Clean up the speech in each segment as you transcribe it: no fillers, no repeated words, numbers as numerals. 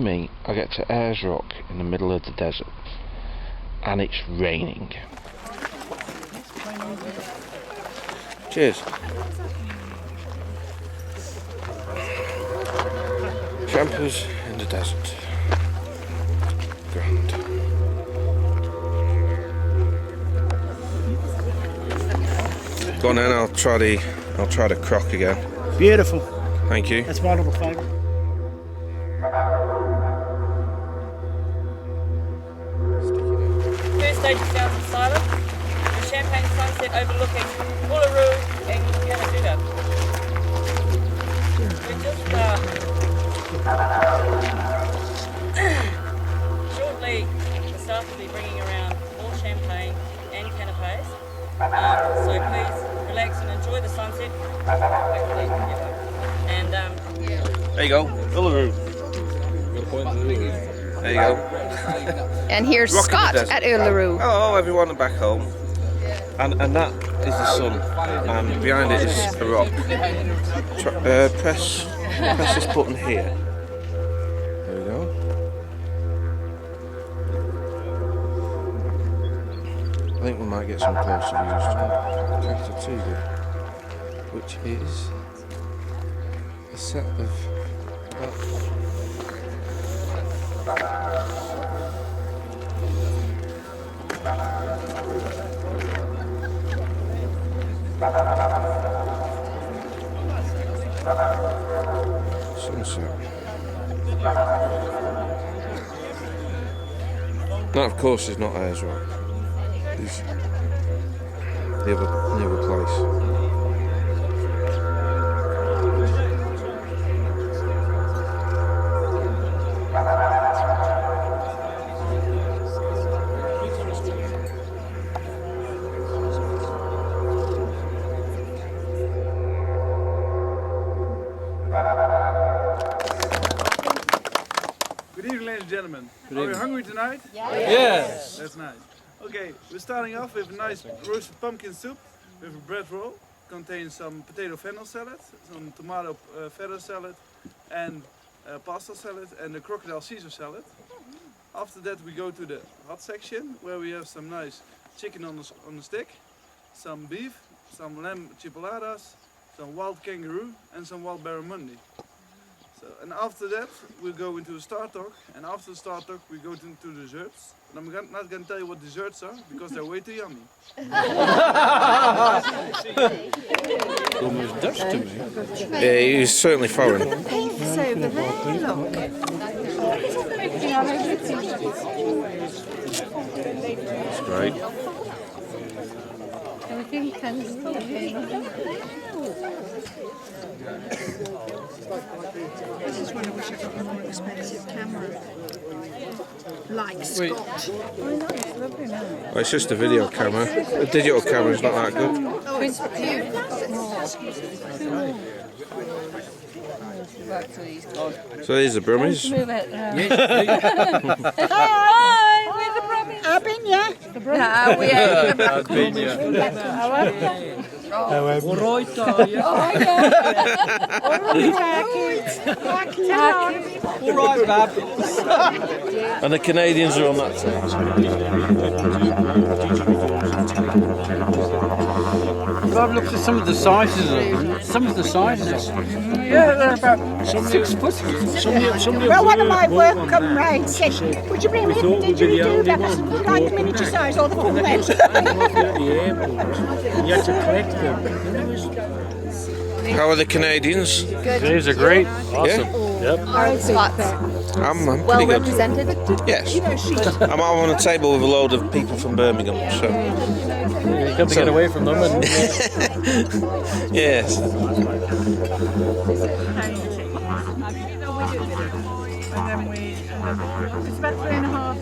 me, I get to Ayers Rock in the middle of the desert, and it's raining. Cheers. Campers in the desert. Grand. Go on then, I'll try the croc again. Beautiful. Thank you. That's my little favourite. First stage is down to Silent, the champagne sunset overlooking Uluru and Canada. We're just shortly the staff will be bringing around more champagne and canapes. So please relax and enjoy the sunset. And there you go, Uluru. There you go. And here's Rock Scott at Uluru. Hello everyone back home. And that is the sun, and behind it is a rock. Press this button here. There we go. I think we might get some closer views to Kakatulu, which is a set of sunset. That, of course, is not Ayers Rock. It's the other place. Good evening, ladies and gentlemen. Are you hungry tonight? Yes. That's nice. Okay, we're starting off with a nice roasted pumpkin soup with a bread roll. Contains some potato fennel salad, some tomato feta salad, and pasta salad, and a crocodile Caesar salad. After that, we go to the hot section where we have some nice chicken on the stick, some beef, some lamb chipoladas, some wild kangaroo, and some wild barramundi. And after that, we'll go into a star talk, and after the star talk, we go into desserts. And I'm not going to tell you what desserts are, because they're way too yummy. Almost Dutch to me. Yeah, he's certainly foreign. It's over there, look. That's great. Everything can This is when I wish I got a more expensive camera. Like Scott. Well, it's just a video camera. A digital camera is not that good. Oh, it's So these are Brummies. Hi, we're the Brummies. I've been, yeah. No, we ain't. I've been, yeah. Alright, Bab. And the Canadians are on that team. I've looked at some of the sizes of them. Some of the sizes of them. Yeah, they're about 6 foot. Well, one of my work comrades said, would you bring me in? Did you do that? I said, like the miniature size or the full length? You had to collect them. How are the Canadians? These are great. Awesome. Yep. Our Scots. I'm Well pretty good. represented. Yes. I'm on a table with a load of people from Birmingham, so. You come to get away from them. And, Yes. It's about 3.5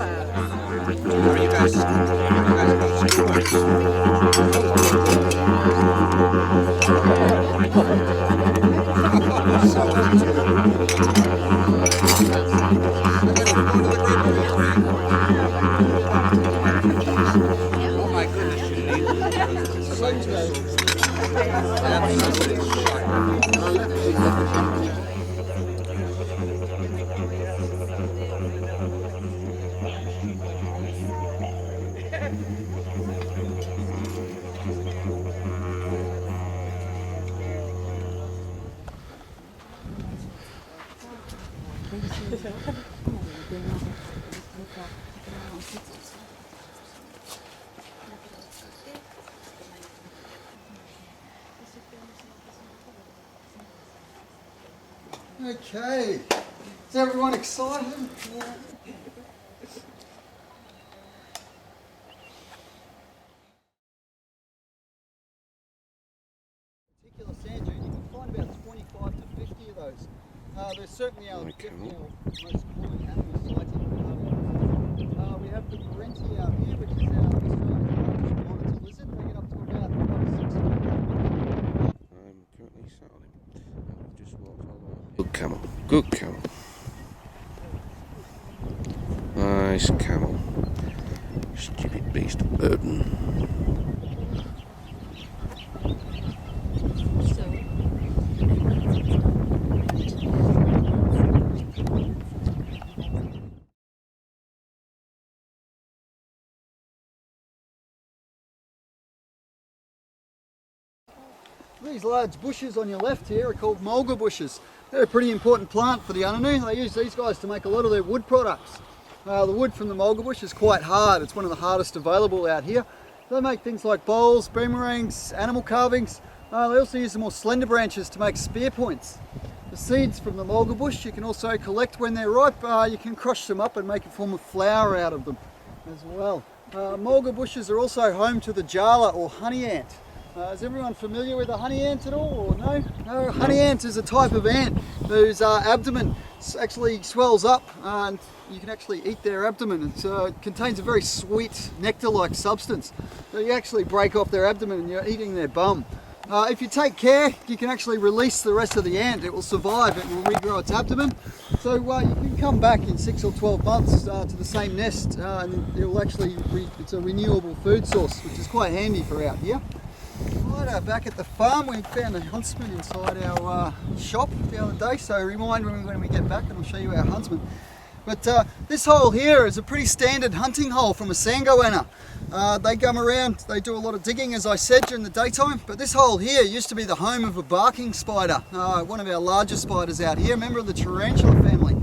Oh my goodness, you need Okay, is everyone excited? Particular sand dune, you can find about 25 to 50 of those. They're certainly our, definitely our most common animal sighting. We have the Parenti out here, which is our Australian largest monitor lizard. They get up to about 5 or 6 feet. I'm currently sat on him. I've just walked all the way. Good camel. Good camel. Nice camel. Stupid beast of burden. These large bushes on your left here are called mulga bushes. They're a pretty important plant for the Uluru. They use these guys to make a lot of their wood products. The wood from the mulga bush is quite hard. It's one of the hardest available out here. They make things like bowls, boomerangs, animal carvings. They also use the more slender branches to make spear points. The seeds from the mulga bush you can also collect when they're ripe. You can crush them up and make a form of flour out of them as well. Mulga bushes are also home to the jala or honey ant. Is everyone familiar with a honey ant at all, or no? No, honey ant is a type of ant whose abdomen actually swells up and you can actually eat their abdomen. It contains a very sweet nectar-like substance. So you actually break off their abdomen and you're eating their bum. If you take care, you can actually release the rest of the ant. It will survive, it will regrow its abdomen. So you can come back in 6 or 12 months to the same nest and it will actually, it's a renewable food source, which is quite handy for out here. Right, back at the farm, we found a huntsman inside our shop the other day, so remind me when we get back and I'll show you our huntsman. But this hole here is a pretty standard hunting hole from a sangoanna. They come around, they do a lot of digging, as I said, during the daytime, but this hole here used to be the home of a barking spider, one of our largest spiders out here, a member of the tarantula family.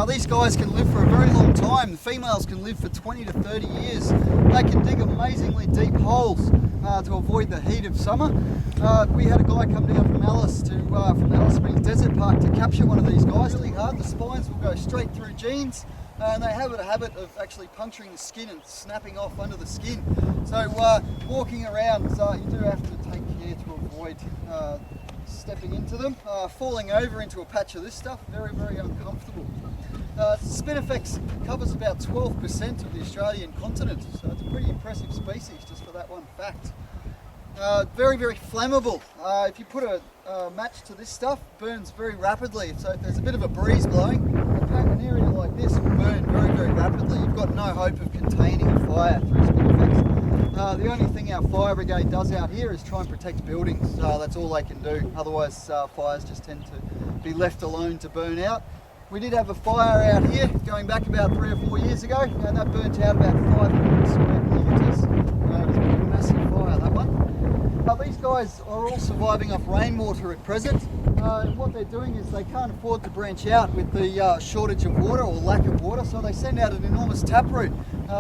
These guys can live for a very long time. The females can live for 20 to 30 years. They can dig amazingly deep holes to avoid the heat of summer. We had a guy come down from Alice Springs Desert Park to capture one of these guys. Really hard, the spines will go straight through jeans and they have a habit of actually puncturing the skin and snapping off under the skin. So walking around, you do have to take care to avoid stepping into them. Falling over into a patch of this stuff, very, very uncomfortable. Spinifex covers about 12% of the Australian continent, so it's a pretty impressive species just for that one fact. Very, very flammable. If you put a match to this stuff, it burns very rapidly. So if there's a bit of a breeze blowing, an area like this will burn very, very rapidly. You've got no hope of containing a fire through Spinifex. The only thing our fire brigade does out here is try and protect buildings. That's all they can do. Otherwise, fires just tend to be left alone to burn out. We did have a fire out here going back about 3 or 4 years ago, and that burnt out about 500 square kilometres. It was a massive fire, that one. These guys are all surviving off rainwater at present. What they're doing is they can't afford to branch out with the shortage of water or lack of water, so they send out an enormous taproot.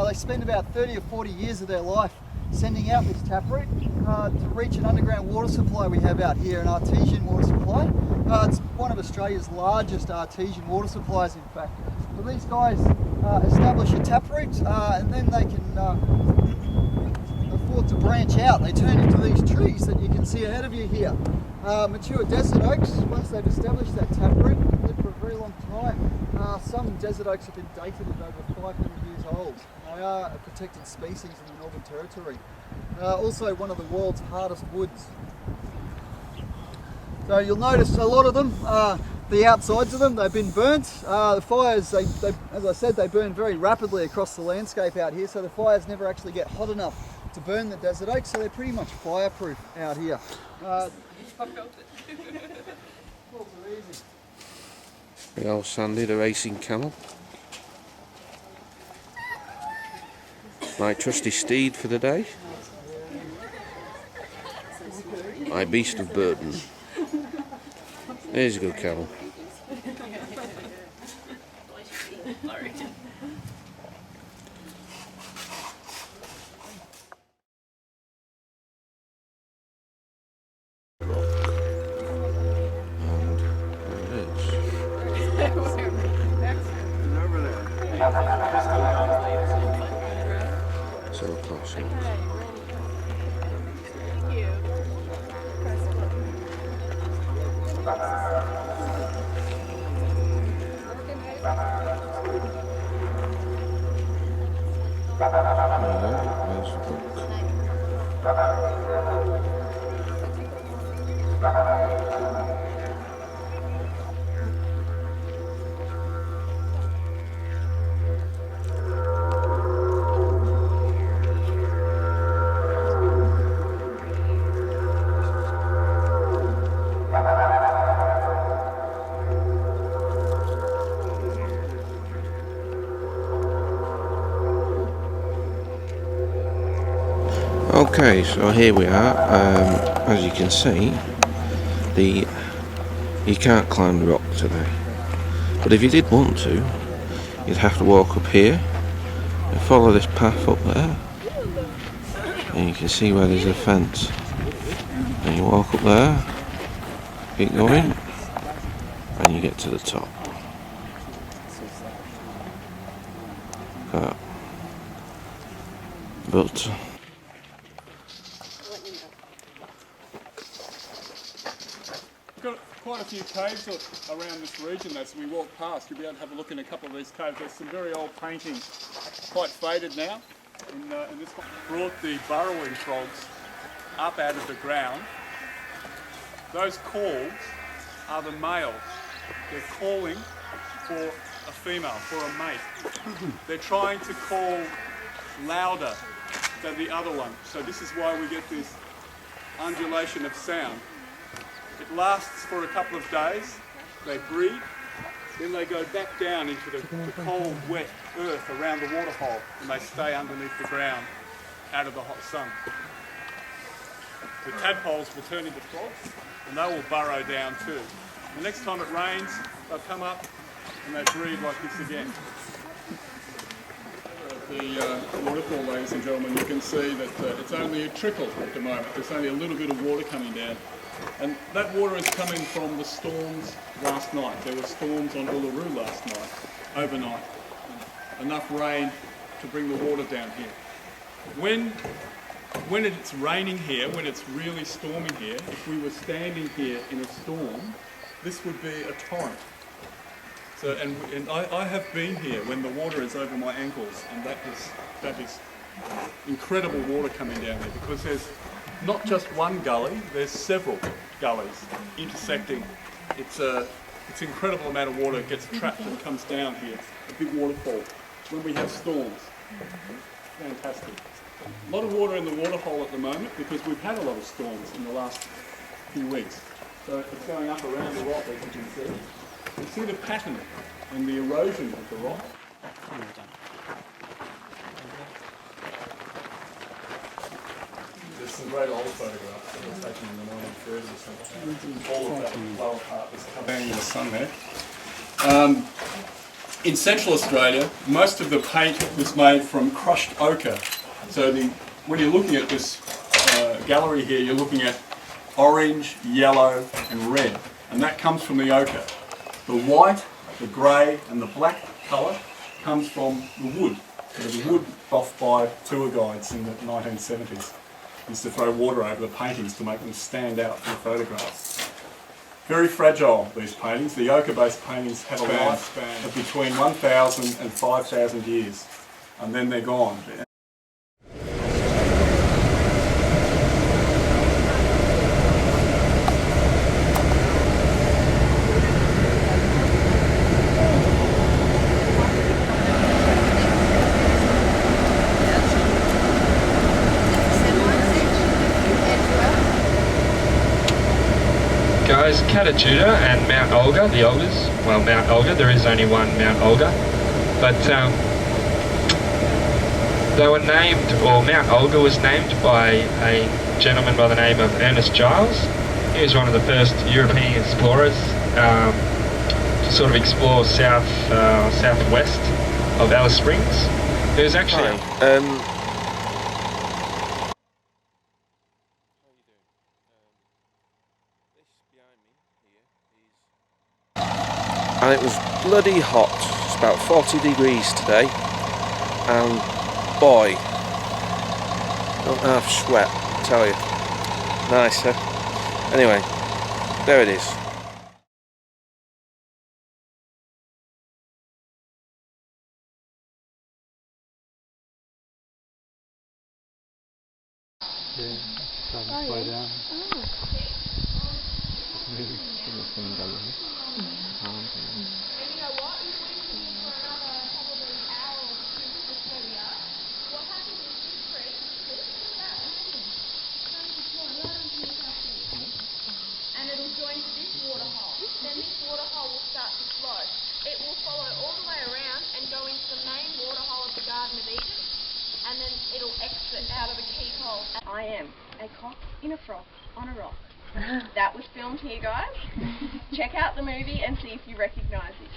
They spend about 30 or 40 years of their life sending out this taproot to reach an underground water supply we have out here, an artesian water supply. It's one of Australia's largest artesian water supplies, in fact. So these guys establish a taproot and then they can afford to branch out. They turn into these trees that you can see ahead of you here. Mature desert oaks, once they've established that taproot, live for a very long time. Some desert oaks have been dated at over 500 years old. They are a protected species in the Northern Territory. Also one of the world's hardest woods. So you'll notice a lot of them, the outsides of them, they've been burnt. The fires, as I said, they burn very rapidly across the landscape out here, so the fires never actually get hot enough to burn the desert oak, so they're pretty much fireproof out here. The old Sandy, the racing camel. My trusty steed for the day. My beast of burden. There's a good camel. And there it is. Where's the book? Okay, so here we are. As you can see, you can't climb the rock today. But if you did want to, you'd have to walk up here and follow this path up there. And you can see where there's a fence. And you walk up there, keep going, and you get to the top. But we've got quite a few caves around this region as we walk past. You'll be able to have a look in a couple of these caves. There's some very old paintings, quite faded now. And this one brought the burrowing frogs up out of the ground. Those calls are the males. They're calling for a female, for a mate. They're trying to call louder than the other one. So this is why we get this undulation of sound. It lasts for a couple of days, they breed, then they go back down into the cold, wet earth around the waterhole, and they stay underneath the ground, out of the hot sun. The tadpoles will turn into frogs, and they will burrow down too. The next time it rains, they'll come up and they breed like this again. The waterfall, ladies and gentlemen, you can see that it's only a trickle at the moment. There's only a little bit of water coming down. And that water is coming from the storms last night. There were storms on Uluru last night, overnight. Enough rain to bring the water down here. When it's raining here, when it's really storming here, if we were standing here in a storm, this would be a torrent. So, and I have been here when the water is over my ankles, and that is incredible water coming down there, because there's not just one gully, there's several gullies intersecting. It's incredible amount of water gets trapped and comes down here, a big waterfall, when we have storms. Fantastic. A lot of water in the waterhole at the moment because we've had a lot of storms in the last few weeks. So it's going up around the rock, as you can see. You see the pattern and the erosion of the rock. There's some great old photographs that were taken in the 1930s. All of that lower part was covered in the sun there. In Central Australia, most of the paint was made from crushed ochre. So when you're looking at this gallery here, you're looking at orange, yellow and red, and that comes from the ochre. The white, the grey and the black colour comes from the wood. So the wood off by tour guides in the 1970s used to throw water over the paintings to make them stand out in the photographs. Very fragile, these paintings. The ochre-based paintings have a lifespan of between 1,000 and 5,000 years, and then they're gone. Guys, Catatuta and Mount Olga, the Olgas, well, Mount Olga, there is only one Mount Olga, but they were named, or Mount Olga was named by a gentleman by the name of Ernest Giles. He was one of the first European explorers to sort of explore southwest of Alice Springs. There's actually and it was bloody hot. It's about 40 degrees today, and boy, Not half sweat, I tell you. Nice, huh? Anyway, there it is. And it'll join to this water hole. Then this water hole will start to flow. It will follow all the way around and go into the main water hole of the Garden of Eden, and then it'll exit out of a keyhole. I am a cock in a frock on a rock. That was filmed here, guys. Check out the movie and see if you recognise it.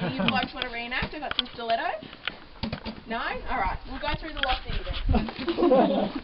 Any of you blokes want to reenact? I've got some stilettos. No? Alright, we'll go through the lost city then.